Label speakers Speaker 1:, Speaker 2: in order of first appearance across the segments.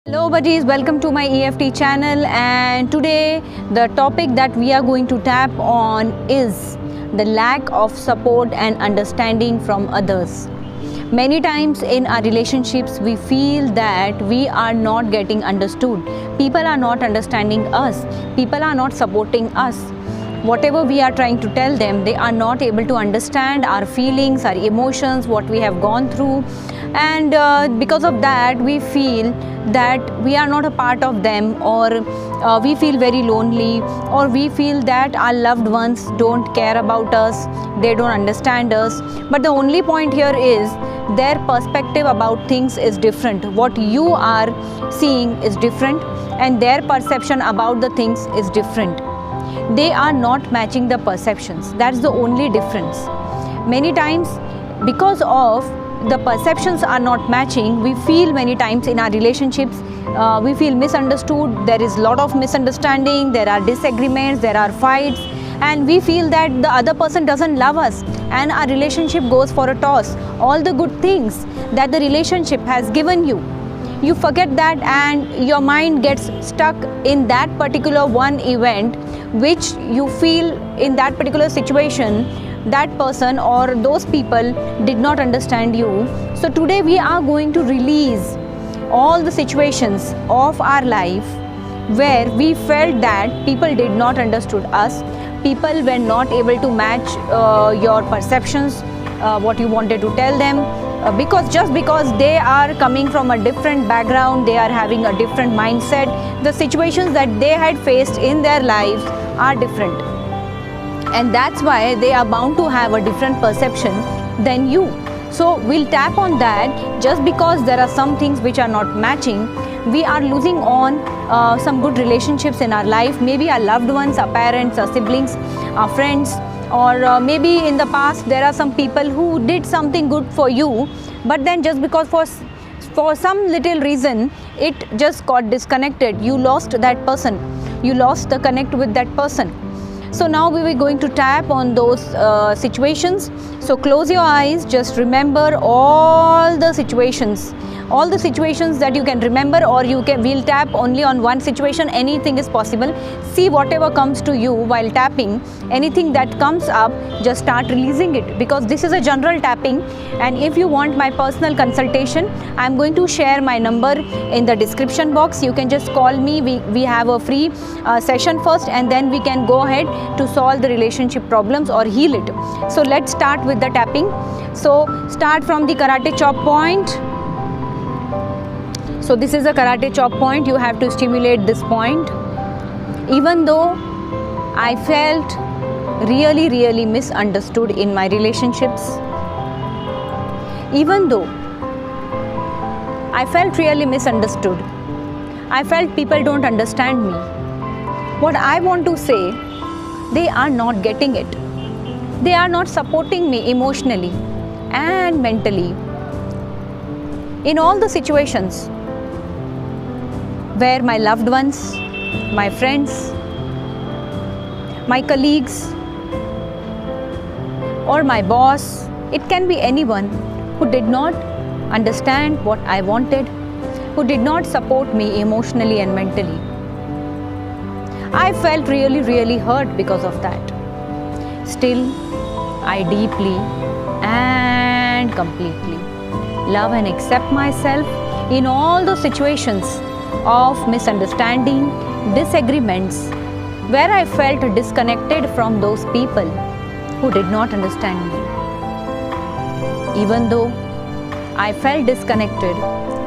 Speaker 1: Hello buddies, welcome to my EFT channel, and today the topic that we are going to tap on is the lack of support and understanding from others. Many times in our relationships we feel that we are not getting understood. People are not understanding us. People are not supporting us. Whatever we are trying to tell them, they are not able to understand our feelings, our emotions, what we have gone through, and because of that we feel that we are not a part of them, or we feel very lonely, or we feel that our loved ones don't care about us, they don't understand us. But the only point here is their perspective about things is different. What you are seeing is different, and their perception about the things is different. They are not matching the perceptions. That's the only difference. Many times, because of the perceptions are not matching, we feel many times in our relationships, we feel misunderstood. There is a lot of misunderstanding, there are disagreements, there are fights, and we feel that the other person doesn't love us, and our relationship goes for a toss. All the good things that the relationship has given you forget that, and your mind gets stuck in that particular one event which you feel in that particular situation that person or those people did not understand you. So today we are going to release all the situations of our life where we felt that people did not understood us, people were not able to match your perceptions, what you wanted to tell them, because they are coming from a different background, they are having a different mindset, the situations that they had faced in their lives are different, and that's why they are bound to have a different perception than you. So we'll tap on that. Just because there are some things which are not matching, we are losing on some good relationships in our life, maybe our loved ones, our parents, our siblings, our friends, or maybe in the past there are some people who did something good for you, but then just because for some little reason it just got disconnected, you lost that person, you lost the connect with that person. So now we were going to tap on those situations. So close your eyes, just remember all the situations that you can remember, or we'll tap only on one situation. Anything is possible. See whatever comes to you while tapping. Anything that comes up, just start releasing it, because this is a general tapping. And if you want my personal consultation, I'm going to share my number in the description box. You can just call me. We have a free session first, and then we can go ahead to solve the relationship problems or heal it. So let's start with the tapping. So start from the karate chop point. So this is a karate chop point. You have to stimulate this point. Even though I felt really misunderstood in my relationships, even though I felt really misunderstood, I felt people don't understand me, what I want to say, they are not getting it. They are not supporting me emotionally and mentally. In all the situations where my loved ones, my friends, my colleagues, or my boss, it can be anyone who did not understand what I wanted, who did not support me emotionally and mentally. I felt really hurt because of that. Still, I deeply and completely love and accept myself in all those situations of misunderstanding, disagreements, where I felt disconnected from those people who did not understand me. Even though I felt disconnected,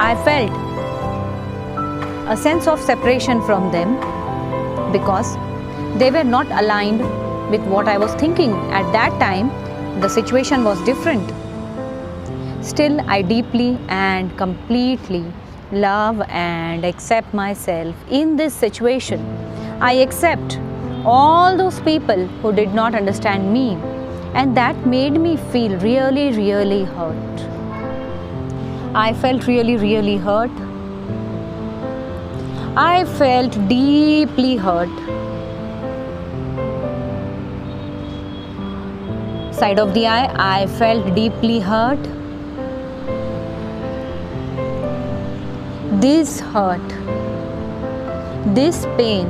Speaker 1: I felt a sense of separation from them, because they were not aligned with what I was thinking. At that time, the situation was different. Still, I deeply and completely love and accept myself in this situation. I accept all those people who did not understand me, and that made me feel really hurt. I felt really hurt. I felt deeply hurt. Side of the eye, I felt deeply hurt. this hurt, this pain,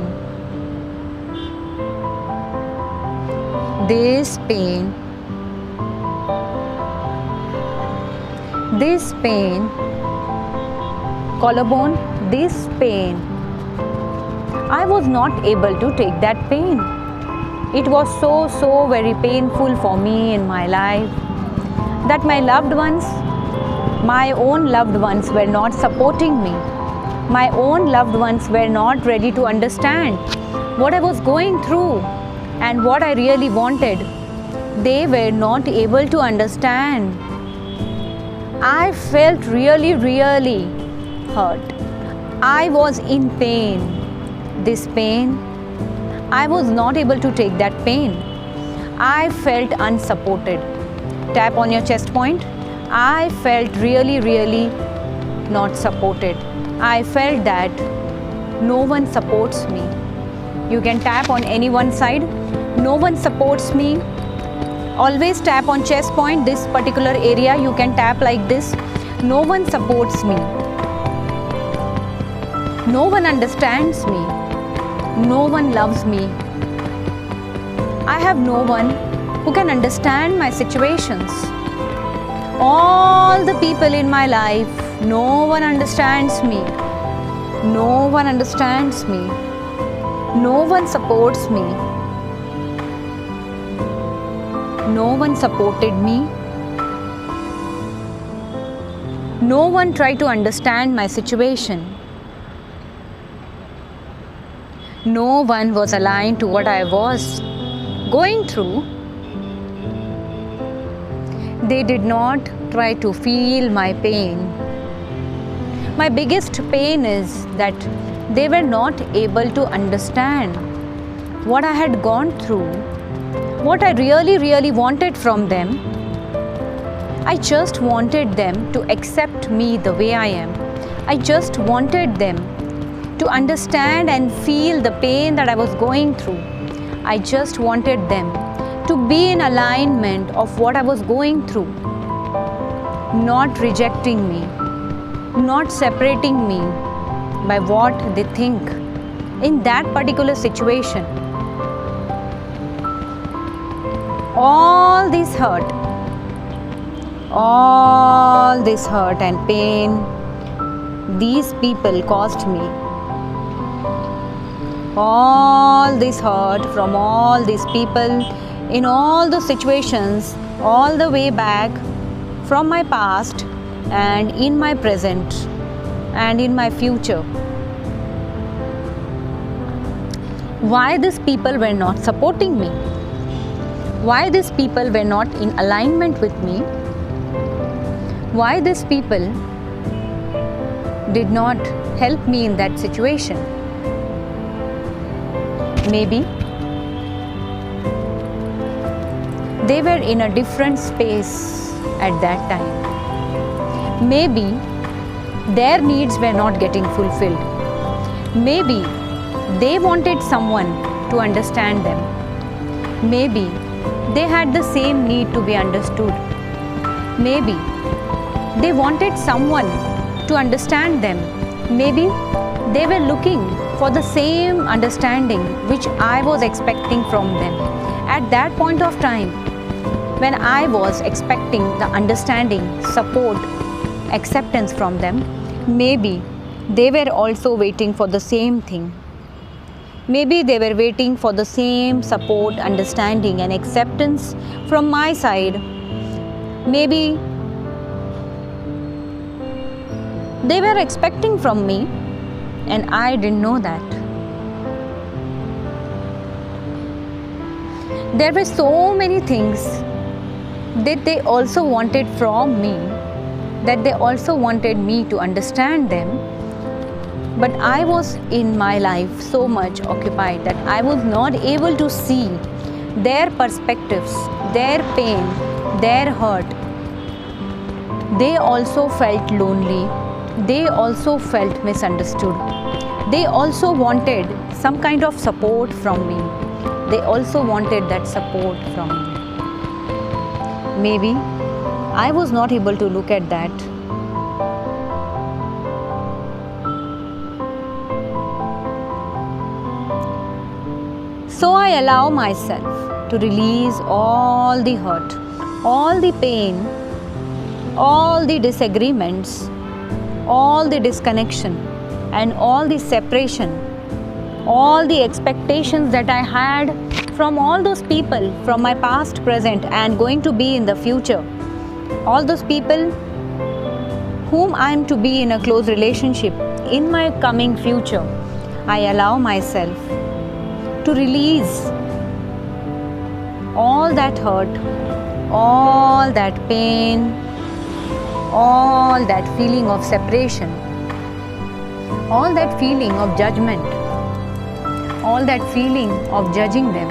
Speaker 1: this pain, this pain, collarbone, this pain. I was not able to take that pain. It was so very painful for me in my life that my loved ones, my own loved ones were not supporting me. My own loved ones were not ready to understand what I was going through and what I really wanted. They were not able to understand. I felt really hurt. I was in pain. This pain, I was not able to take that pain. I felt unsupported. Tap on your chest point. I felt really not supported. I felt that no one supports me. You can tap on any one side. No one supports me. Always tap on chest point, this particular area. You can tap like this. No one supports me. No one understands me. No one loves me. I have no one who can understand my situations. All the people in my life, no one understands me. No one understands me. No one supports me. No one supported me. No one tried to understand my situation. No one was aligned to what I was going through. They did not try to feel my pain. My biggest pain is that they were not able to understand what I had gone through, what I really wanted from them. I just wanted them to accept me the way I am. I just wanted them to understand and feel the pain that I was going through. I just wanted them to be in alignment of what I was going through, not rejecting me, not separating me by what they think in that particular situation. All this hurt and pain, these people caused me. All this hurt from all these people in all the situations, all the way back from my past and in my present and in my future. Why these people were not supporting me? Why these people were not in alignment with me? Why these people did not help me in that situation? Maybe they were in a different space at that time. Maybe their needs were not getting fulfilled. Maybe they wanted someone to understand them. Maybe they had the same need to be understood. Maybe they wanted someone to understand them. Maybe they were looking for the same understanding which I was expecting from them. At that point of time, when I was expecting the understanding, support, acceptance from them, maybe they were also waiting for the same thing. Maybe they were waiting for the same support, understanding and acceptance from my side. Maybe they were expecting from me and I didn't know that. There were so many things that they also wanted from me, that they also wanted me to understand them. But I was in my life so much occupied that I was not able to see their perspectives, their pain, their hurt. They also felt lonely. They also felt misunderstood. They also wanted some kind of support from me. They also wanted that support from me. Maybe I was not able to look at that. So I allow myself to release all the hurt, all the pain, all the disagreements, all the disconnection, and all the separation, all the expectations that I had from all those people from my past, present, and going to be in the future. All those people whom I am to be in a close relationship in my coming future, I allow myself to release all that hurt, all that pain, all that feeling of separation, all that feeling of judgment, all that feeling of judging them,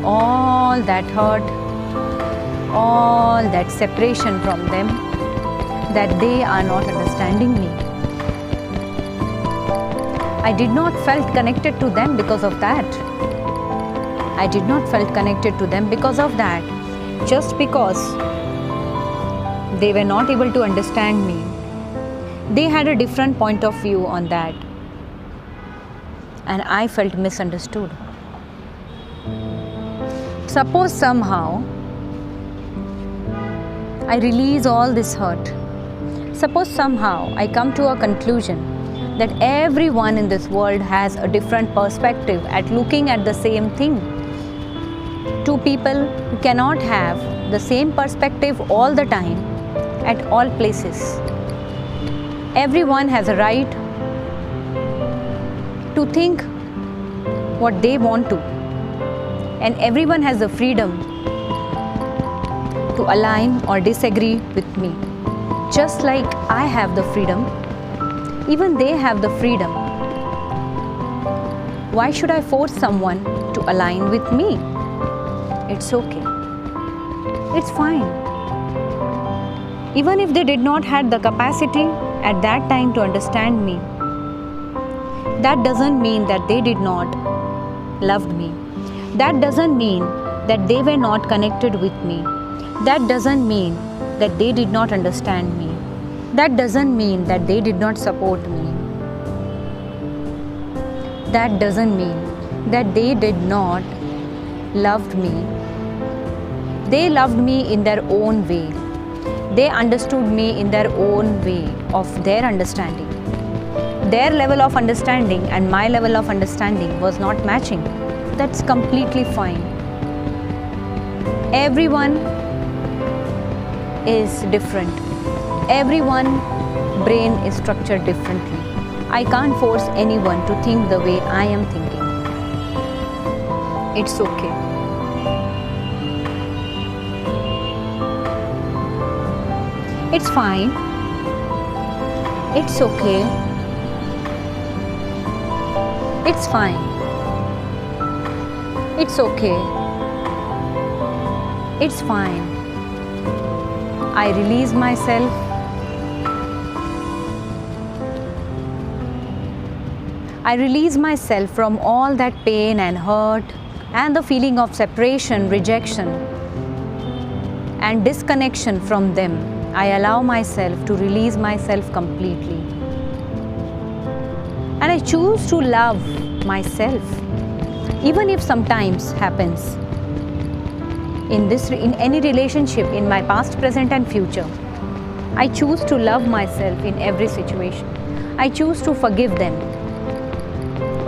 Speaker 1: all that hurt, all that separation from them, that they are not understanding me. I did not felt connected to them because of that. I did not felt connected to them because of that. Just because they were not able to understand me. They had a different point of view on that. And I felt misunderstood. Suppose somehow I release all this hurt. Suppose somehow I come to a conclusion that everyone in this world has a different perspective at looking at the same thing. Two people cannot have the same perspective all the time at all places. Everyone has a right to think what they want to, and everyone has the freedom to align or disagree with me. Just like I have the freedom, even they have the freedom. Why should I force someone to align with me? It's okay. It's fine. Even if they did not have the capacity at that time to understand me, that doesn't mean that they did not love me. That doesn't mean that they were not connected with me. That doesn't mean that they did not understand me. That doesn't mean that they did not support me. That doesn't mean that they did not love me. They loved me in their own way. They understood me in their own way of their understanding. Their level of understanding and my level of understanding was not matching. That's completely fine. Everyone is different. Everyone's brain is structured differently. I can't force anyone to think the way I am thinking. It's okay. It's fine. It's okay. It's fine. It's okay. It's fine. I release myself. I release myself from all that pain and hurt and the feeling of separation, rejection, and disconnection from them. I allow myself to release myself completely. And I choose to love myself, even if sometimes happens in any relationship in my past, present, and future. I choose to love myself in every situation. I choose to forgive them,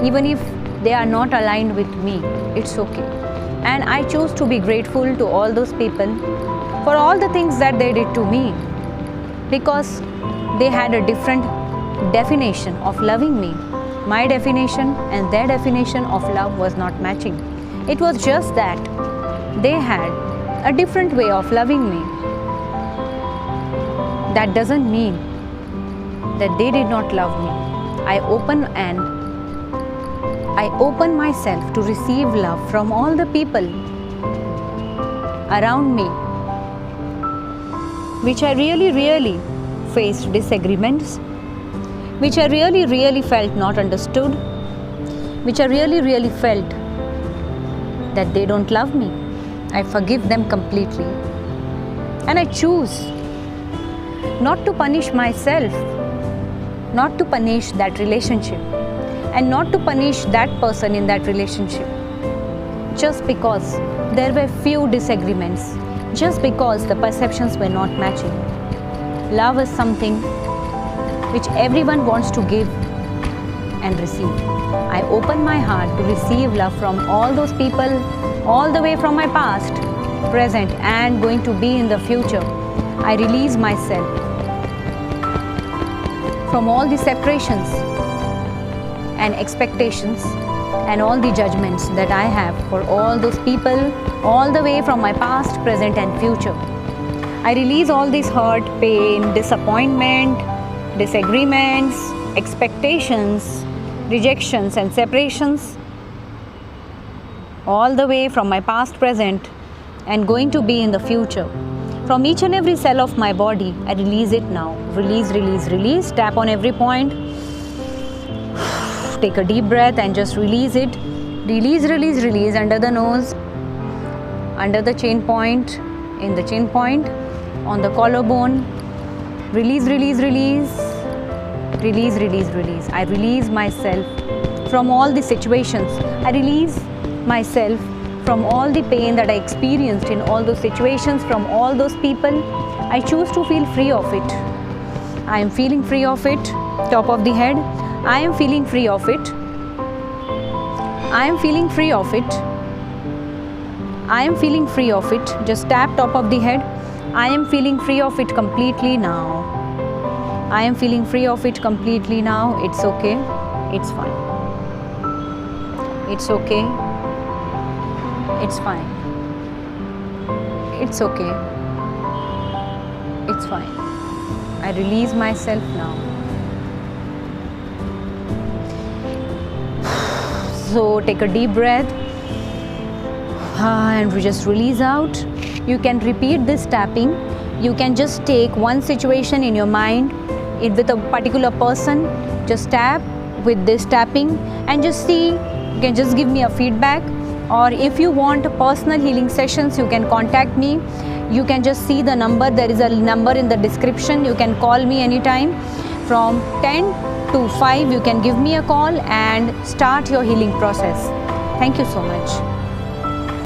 Speaker 1: even if they are not aligned with me. It's okay. And I choose to be grateful to all those people for all the things that they did to me, because they had a different definition of loving me. My definition and their definition of love was not matching. It was just that they had a different way of loving me. That doesn't mean that they did not love me. I open myself to receive love from all the people around me, which I really faced disagreements, which I really felt not understood, which I really felt that they don't love me. I forgive them completely. And I choose not to punish myself, not to punish that relationship, and not to punish that person in that relationship just because there were few disagreements, just because the perceptions were not matching. Love is something which everyone wants to give and receive. I open my heart to receive love from all those people, all the way from my past, present, and going to be in the future. I release myself from all the separations and expectations and all the judgments that I have for all those people, all the way from my past, present, and future. I release all this hurt, pain, disappointment, disagreements, expectations, rejections, and separations, all the way from my past, present, and going to be in the future. From each and every cell of my body, I release it now. Release, release, release. Tap on every point. Take a deep breath and just release it. Release, release, release under the nose, under the chin point, in the chin point, on the collarbone. Release, release, release. Release, release, release. I release myself from all the situations. I release myself from all the pain that I experienced in all those situations, from all those people. I choose to feel free of it. I am feeling free of it. Top of the head. I am feeling free of it. I am feeling free of it. I am feeling free of it. Just tap top of the head. I am feeling free of it completely now. I am feeling free of it completely now. It's okay. It's fine. It's okay. It's fine. It's okay. It's fine. I release myself now. So take a deep breath and we just release out. You can repeat this tapping. You can just take one situation in your mind with a particular person. Just tap with this tapping and just see. You can just give me a feedback, or if you want personal healing sessions, you can contact me. You can just see the number. There is a number in the description. You can call me anytime from 10 to 5. You can give me a call and start your healing process. Thank you so much.